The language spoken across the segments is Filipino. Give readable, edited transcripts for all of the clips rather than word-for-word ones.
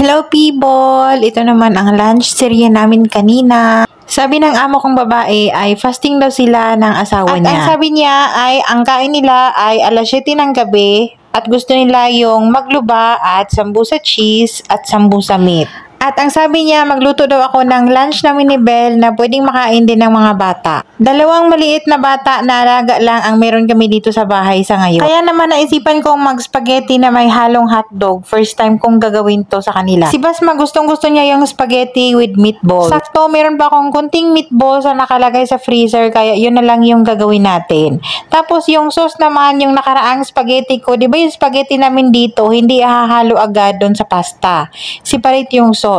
Hello people! Ito naman ang lunch serye namin kanina. Sabi ng amo kong babae ay fasting daw sila ng asawa niya. At ang sabi niya ay ang kain nila ay alas 7 ng gabi at gusto nila yung magluba at sambusa cheese at sambusa meat. At ang sabi niya, magluto daw ako ng lunch namin ni Belle na pwedeng makain din ng mga bata. Dalawang maliit na bata na alaga lang ang meron kami dito sa bahay sa ngayon. Kaya naman naisipan kong mag-spaghetti na may halong hotdog. First time kong gagawin to sa kanila. Si Basma gustong-gusto niya yung spaghetti with meatballs. Sakto, meron pa akong kunting meatballs na nakalagay sa freezer kaya yun na lang yung gagawin natin. Tapos yung sauce naman, yung nakaraang spaghetti ko, di ba yung spaghetti namin dito, hindi hahalo agad doon sa pasta. Separate yung sauce.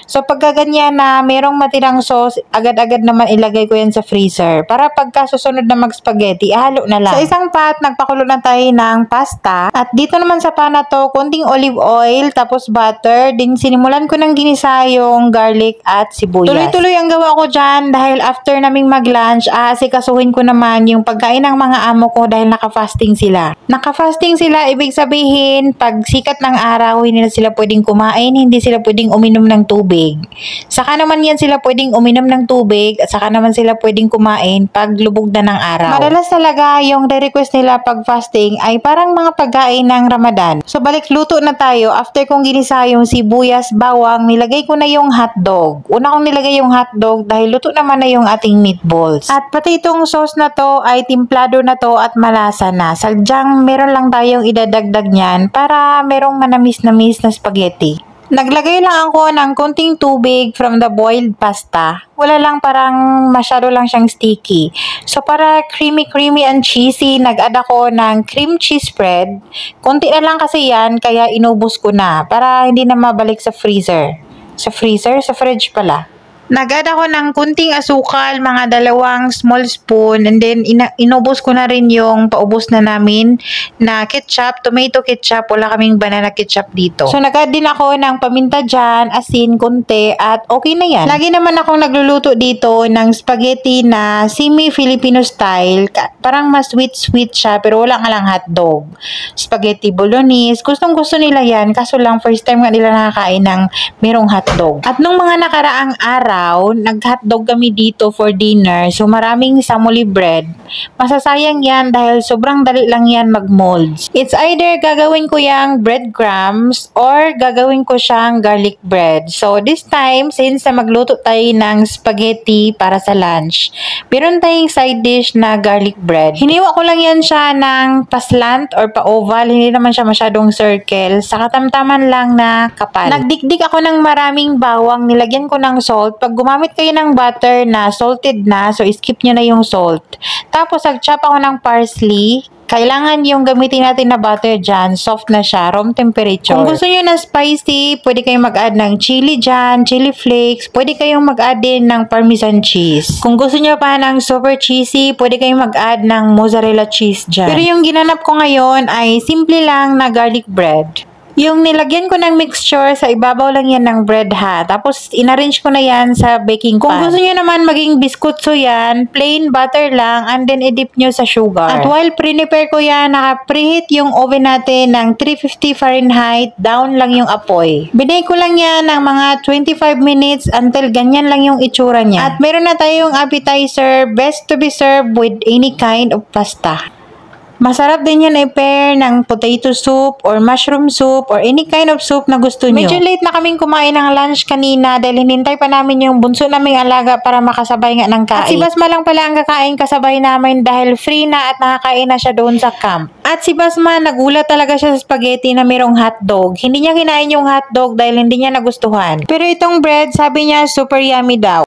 So pagka ganyan na merong matirang sauce, agad-agad naman ilagay ko yan sa freezer. Para pagka susunod na mag-spaghetti, ihalo na lang. Sa isang pot, nagpakulo na tayo ng pasta. At dito naman sa pan na to, konting olive oil, tapos butter. Din sinimulan ko ng ginisa yung garlic at sibuyas. Tuloy-tuloy ang gawa ko dyan dahil after naming mag-lunch, asikasuhin ko naman yung pagkain ng mga amo ko dahil naka-fasting sila. Naka-fasting sila, ibig sabihin, pag sikat ng araw, hindi na sila pwedeng kumain, hindi sila pwedeng uminom ng tubig. Saka naman yan sila pwedeng uminom ng tubig at saka naman sila pwedeng kumain pag lubog na ng araw. Madalas talaga yung request nila pag fasting ay parang mga pagkain ng Ramadan. So balik luto na tayo. After kong ginisa yung sibuyas, bawang, nilagay ko na yung hotdog. Una kong nilagay yung hotdog dahil luto naman na yung ating meatballs. At pati itong sauce na to ay timplado na to at malasa na. Sadyang meron lang tayong idadagdag niyan para merong manamis-namis na spaghetti. Naglagay lang ako ng konting tubig from the boiled pasta. Wala lang, parang masyado lang siyang sticky. So para creamy and cheesy, nag-add ako ng cream cheese spread. Konti na lang kasi yan, kaya inubos ko na para hindi na mabalik sa freezer. Sa fridge pala. Nag-add ako ng kunting asukal, mga 2 small spoon, and then inubos ko na rin yung paubos na namin na ketchup, tomato ketchup, wala kaming banana ketchup dito. So nag-add din ako ng paminta dyan, asin, konti, at okay na yan. Lagi naman akong nagluluto dito ng spaghetti na semi-Filipino style, parang mas sweet siya, pero wala nga lang hotdog. Spaghetti bolognese, gustong-gusto nila yan, kaso lang first time nga nila nakakain ng merong hotdog. At nung mga nakaraang araw, nag-hotdog kami dito for dinner. So, maraming samuli bread. Masasayang yan dahil sobrang dali lang yan mag-molds. It's either gagawin ko yung breadcrumbs or gagawin ko siyang garlic bread. So, this time, since magluto tayo ng spaghetti para sa lunch, meron tayong side dish na garlic bread. Hiniwa ko lang yan siya ng paslant or pa-oval. Hindi naman siya masyadong circle. Sa katamtaman lang na kapal. Nagdikdik ako ng maraming bawang. Nilagyan ko ng salt. Pag gumamit kayo ng butter na salted na, so skip nyo na yung salt. Tapos, nag-chop ako ng parsley. Kailangan yung gamitin natin na butter dyan, soft na siya, room temperature. Kung gusto nyo na spicy, pwede kayong mag-add ng chili dyan, chili flakes, pwede kayong mag-add din ng parmesan cheese. Kung gusto nyo pa ng super cheesy, pwede kayong mag-add ng mozzarella cheese dyan. Pero yung ginanap ko ngayon ay simple lang na garlic bread. Yung nilagyan ko ng mixture, sa ibabaw lang yan ng bread ha. Tapos, inarrange ko na yan sa baking pan. Kung gusto nyo naman maging biskutso yan, plain butter lang, and then i-dip nyo sa sugar. At while prepare ko yan, naka-preheat yung oven natin ng 350 Fahrenheit, down lang yung apoy. Binake ko lang yan ng mga 25 minutes until ganyan lang yung itsura niya. At meron na tayong appetizer, best to be served with any kind of pasta. Masarap din yan i-pair ng potato soup or mushroom soup or any kind of soup na gusto nyo. Medyo late na kaming kumain ng lunch kanina dahil hinintay pa namin yung bunso naming alaga para makasabay nga ng kain. At si Basma lang pala ang kakain kasabay namin dahil free na at nakakain na siya doon sa camp. At si Basma, nagulat talaga siya sa spaghetti na mayroong hotdog. Hindi niya kinain yung hotdog dahil hindi niya nagustuhan. Pero itong bread, sabi niya super yummy daw.